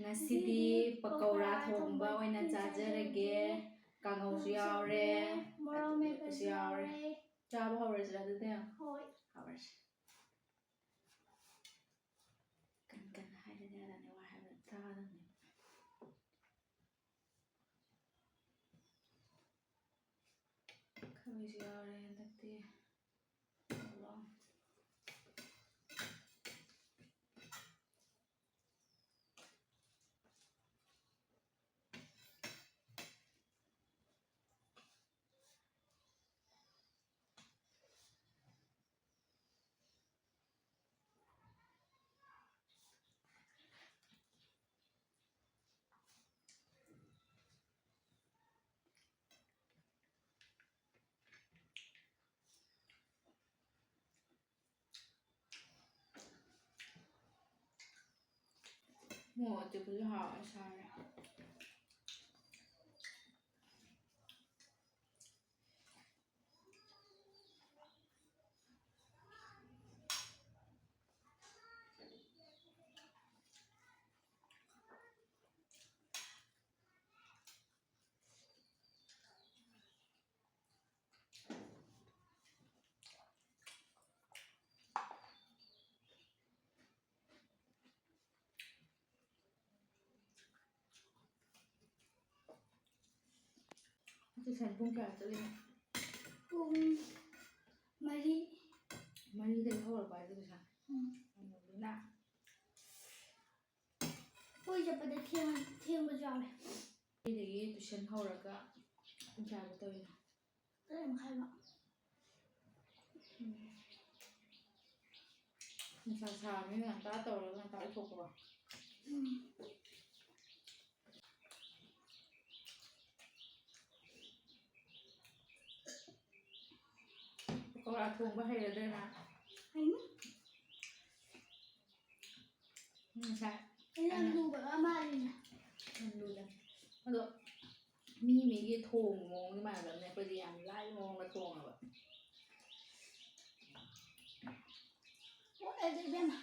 ꯉꯁꯤꯗꯤ ꯄꯀꯧꯔꯥ ꯊꯣꯡꯕ ꯑꯣꯏꯅ ꯆꯥꯖꯔꯒꯦ ꯀꯥꯡꯉꯧꯁꯨ ꯌꯥꯎꯔꯦ ꯃꯣꯔꯣꯛ ꯃꯦꯠꯄꯁꯨ ꯌꯥꯎꯔꯦ ꯆꯥꯕ ꯍꯧꯔꯁꯤꯔ ꯑꯗꯨꯗꯤ ꯍꯣꯏ ꯍꯧꯔꯁꯤ ꯀꯟ ꯀꯟꯅ ꯍꯥꯏꯔꯗꯤ ꯌꯥꯗꯅꯤ ꯋꯥ ꯍꯥꯏꯕ ꯇꯥꯗꯕꯅꯤ ꯈꯥꯃꯦꯟꯁꯨ ꯌꯥꯎꯔꯦ ꯍꯟꯗꯛꯇꯤ ꯃꯣꯔꯣꯛ ꯑꯇꯦꯛꯄꯁꯨ ꯍꯥꯎꯋꯦ ꯁꯥꯔꯦ ꯇꯨꯏꯁꯟ ꯄꯨꯡ ꯀꯌꯥ ꯆꯠꯂꯤꯅꯣ ꯄꯨꯡ 4 4ꯗꯒꯤ ꯍꯧꯔꯛꯄ ꯍꯥꯏꯗꯣ ꯇꯨꯏꯁꯟ ꯑꯗꯨꯅ ꯀꯣꯏ ꯆꯠꯄꯗ ꯊꯦꯡꯕꯁꯨ ꯌꯥꯎꯔꯦ 4ꯗꯒꯤ ꯇꯨꯏꯁꯟ ꯍꯧꯔꯒ ꯄꯨꯡ ꯀꯌꯥꯗ ꯇꯧꯔꯤꯅꯣ 8:30 ꯅꯨꯡꯁꯥ ꯁꯥꯕꯅꯤꯅ ꯉꯟꯇꯥ ꯇꯧꯔꯒ ꯉꯟꯇꯥ ꯂꯣꯏꯊꯣꯛꯄ꯭ꯔꯣ ꯄꯀꯧꯔꯥ ꯊꯣꯡꯕ ꯍꯩꯔꯗ꯭ꯔꯥ ꯉꯁꯥꯏ ꯑꯩꯅ ꯂꯨꯕꯒ ꯃꯥꯜꯂꯤꯅꯦ ꯂꯨꯗ ꯑꯗꯣ ꯃꯤ ꯃꯤꯒꯤ ꯊꯣꯡꯕ ꯃꯑꯣꯡꯗꯤ ꯃꯥꯟꯅꯗꯕꯅꯦ ꯑꯩꯈꯣꯏꯗꯤ ꯌꯥꯝ ꯂꯥꯏꯕ ꯃꯑꯣꯡꯗ ꯊꯣꯡꯉꯕ ꯑꯩꯗꯤ ꯏꯕꯦꯝꯃ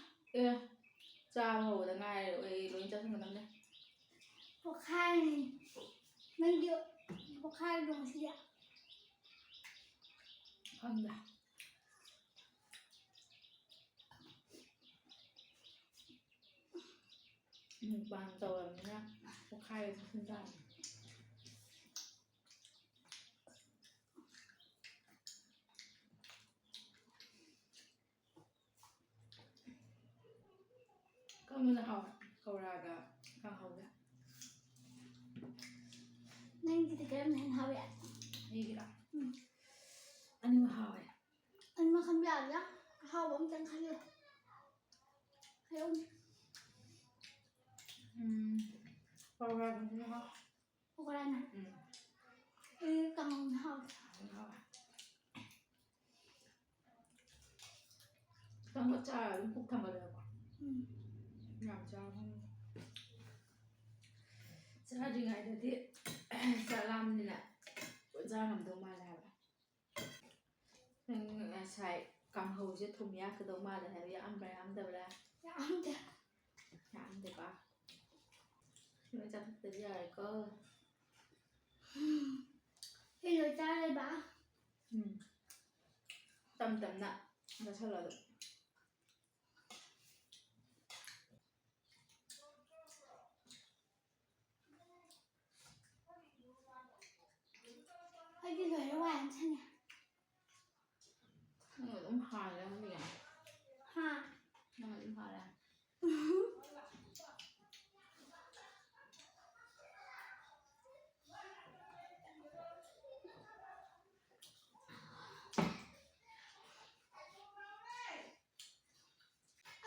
ꯆꯥꯕ ꯍꯧꯕꯗ ꯉꯥꯏꯔꯦ ꯑꯩ ꯂꯣꯏ ꯆꯠꯁꯤꯟꯒꯗꯕꯅꯦ ꯄꯣꯛꯈꯥꯏꯔꯅꯤ ꯅꯪꯒꯤ ꯄꯣꯛꯈꯥꯏꯔꯗꯣ ꯉꯁꯤꯗꯤ ꯈꯪꯗꯦ ꯃꯨꯛꯕꯥꯡ ꯇꯧꯔꯕꯅꯤꯅ ꯄꯣꯛꯈꯥꯏꯕ ꯆꯠꯁꯤꯟ ꯇꯥꯔꯦ ꯀꯔꯝꯕꯅ ꯍꯥꯎꯋꯦ ꯄꯀꯧꯔꯥꯒ ꯀꯥꯡꯍꯧꯒ ꯅꯪꯒꯤꯗꯤ ꯀꯔꯝꯅ ꯍꯦꯟꯅ ꯍꯥꯎꯋꯦ ꯑꯩꯒꯤꯔꯣ ꯑꯅꯤꯃꯛ ꯍꯥꯎꯋꯦ ꯑꯅꯤꯃꯛ ꯈꯟꯕ ꯌꯥꯕ꯭ꯔꯥ ꯑꯍꯥꯎꯕ ꯑꯝꯇꯪ ꯈꯜꯂꯣ ꯍꯥꯏꯔꯛꯎꯅꯦ ꯄꯀꯧꯔꯥꯒꯨꯝꯕꯅ ꯍꯥꯎꯋꯦ ꯄꯀꯧꯔꯥꯅ ꯑꯩ ꯀꯥꯡꯍꯧꯅ ꯍꯥꯎꯋꯦ ꯈꯤꯇꯪꯒ ꯆꯥꯔ ꯑꯗꯨꯝ ꯄꯨꯛ ꯊꯟꯒꯠꯂꯦꯀꯣ ꯌꯥꯝ ꯆꯥꯕ ꯆꯥꯗ꯭ꯔꯤꯉꯩꯗꯗꯤ ꯆꯥꯛ ꯂꯥꯝꯕꯅꯤꯅ ꯆꯥ ꯉꯝꯗꯧ ꯃꯥꯜꯂꯦ ꯍꯥꯏꯕ ꯅꯪ ꯉꯁꯥꯏ ꯀꯥꯡꯍꯧꯁꯦ ꯊꯨꯝ ꯌꯥꯛꯀꯗꯧ ꯃꯥꯜꯂꯦ ꯍꯥꯏꯕ ꯌꯥꯛꯑꯝꯕ꯭ꯔꯥ ꯌꯥꯛꯑꯝꯗꯕ꯭ꯔꯥ ꯌꯥꯛꯑꯝꯗꯦꯀꯣ ꯅꯣꯏ ꯆꯥꯊꯣꯛꯇꯗꯤ ꯌꯥꯔꯦꯀꯣ ꯑꯩ ꯂꯣꯏ ꯆꯥꯔ ꯂꯩꯕ ꯇꯞ ꯇꯞꯅ ꯆꯥꯁꯤꯜꯂꯣ ꯑꯗꯨꯝ ꯑꯩꯗꯤ ꯂꯣꯏꯔꯦ ꯋꯥꯏ ꯌꯥꯝ ꯁꯪꯉꯦ ꯅꯪ ꯑꯗꯨꯝ ꯍꯥꯜꯂꯦ ꯍꯧꯖꯤꯛ ꯍꯥ ꯅꯪ ꯑꯗꯨꯝ ꯍꯥꯜꯂꯦ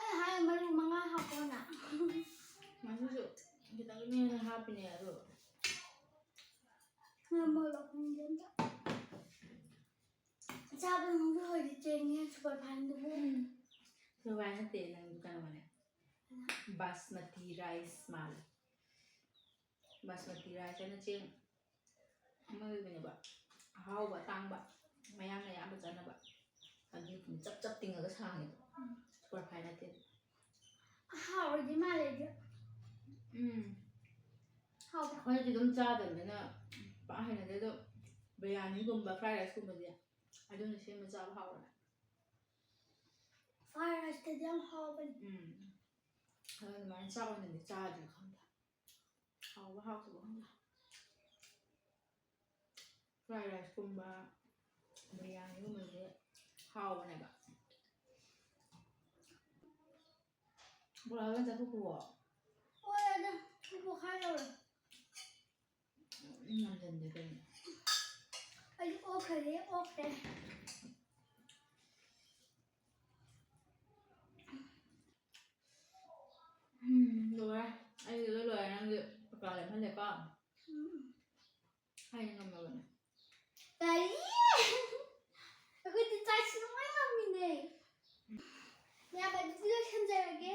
ꯑꯩ ꯍꯥꯏ ꯃꯔꯨ 5 ꯍꯥꯞꯄꯣꯅ ꯃꯁꯤꯁꯨ ꯈꯤꯇꯪꯅꯦꯅ ꯍꯥꯞꯄꯤꯅꯦ ꯑꯗꯣ ꯉꯝꯃꯣꯏꯕ ꯈꯪꯗꯦ ꯑꯝꯇ ꯆꯥꯕꯗ ꯅꯪꯁꯨ ꯍꯧꯗꯤ ꯆꯦꯡꯅꯦ ꯁꯨꯄꯔ ꯐꯥꯏꯟꯗꯨꯕꯨ ꯁꯨꯄꯔ ꯐꯥꯏꯟ ꯅꯠꯇꯦ ꯅꯪ ꯀꯩꯅꯣꯅꯦ ꯕꯥꯁꯃꯇꯤ ꯔꯥꯏꯁ ꯃꯥꯜꯂꯦ ꯕꯥꯁꯃꯇꯤ ꯔꯥꯏꯁ ꯍꯥꯏꯅ ꯆꯦꯡ ꯑꯃ ꯑꯣꯏꯕꯅꯦꯕ ꯑꯍꯥꯎꯕ ꯑꯇꯥꯡꯕ ꯃꯌꯥꯡꯅ ꯑꯌꯥꯝꯕ ꯆꯥꯅꯕ ꯑꯗꯨ ꯆꯞ ꯆꯞ ꯇꯤꯡꯉꯒ ꯁꯥꯡꯉꯦꯕ ꯁꯨꯄꯔ ꯐꯥꯏꯟ ꯅꯠꯇꯦ ꯍꯥꯎꯔꯗꯤ ꯃꯥꯜꯂꯦ ꯍꯥꯎꯕ ꯑꯩꯈꯣꯏꯗꯤ ꯑꯗꯨꯝ ꯆꯥꯗꯕꯅꯤꯅ ꯄꯥꯛ ꯍꯩꯅꯗꯦ ꯑꯗꯣ ꯕꯤꯔꯌꯥꯅꯤꯒꯨꯝꯕ ꯐ꯭ꯔꯥꯏ ꯔꯥꯏꯁꯀꯨꯝꯕꯗꯤ ꯑꯗꯨꯅ ꯁꯦꯝꯕ ꯆꯥꯕ ꯍꯥꯎꯋꯦ ꯐ꯭ꯔꯥꯏ ꯔꯥꯏꯁꯀꯗꯤ ꯌꯥꯝ ꯍꯥꯎꯕꯅꯤ ꯑꯗꯣ ꯑꯗꯨꯃꯥꯏꯅ ꯆꯥꯛ ꯑꯣꯏꯅꯗꯤ ꯆꯥꯗ꯭ꯔꯤ ꯈꯪꯗꯦ ꯍꯥꯎꯕ ꯍꯥꯎꯇꯕ ꯈꯪꯗꯦ ꯐ꯭ꯔꯥꯏ ꯔꯥꯏꯁꯀꯨꯝꯕ ꯕꯤꯔꯌꯥꯅꯤꯒꯨꯝꯕꯗꯤ ꯍꯥꯎꯕꯅꯦꯕ ꯕꯣꯔꯥꯗ ꯆꯠꯊꯣꯛꯄꯨꯋꯣ ꯍꯣꯏ ꯑꯗ ꯄꯣꯈꯥꯏ ꯌꯧꯔꯦ ꯉꯝꯖꯟꯗꯦ ꯀꯩꯅꯣ ꯑꯩ ꯑꯣꯛꯈ꯭ꯔꯦ ꯑꯣꯛꯈ꯭ꯔꯦ ꯂꯣꯏꯔꯦ ꯑꯩꯒꯤ ꯂꯣꯏ ꯂꯣꯏꯔꯦ ꯅꯪꯗꯤ ꯄꯀꯥ ꯂꯦꯝꯍꯜꯂꯦꯀꯣ ꯑꯩꯅ ꯉꯝꯃꯕꯅꯦ ꯀꯔꯤ ꯑꯩꯈꯣꯏꯗꯤ ꯆꯥꯛꯁꯤ ꯅꯨꯡꯉꯥꯏ ꯉꯝꯃꯤꯅꯦ ꯃꯌꯥꯝ ꯑꯗꯨꯗꯤ ꯂꯣꯏꯁꯟꯖꯔꯒꯦ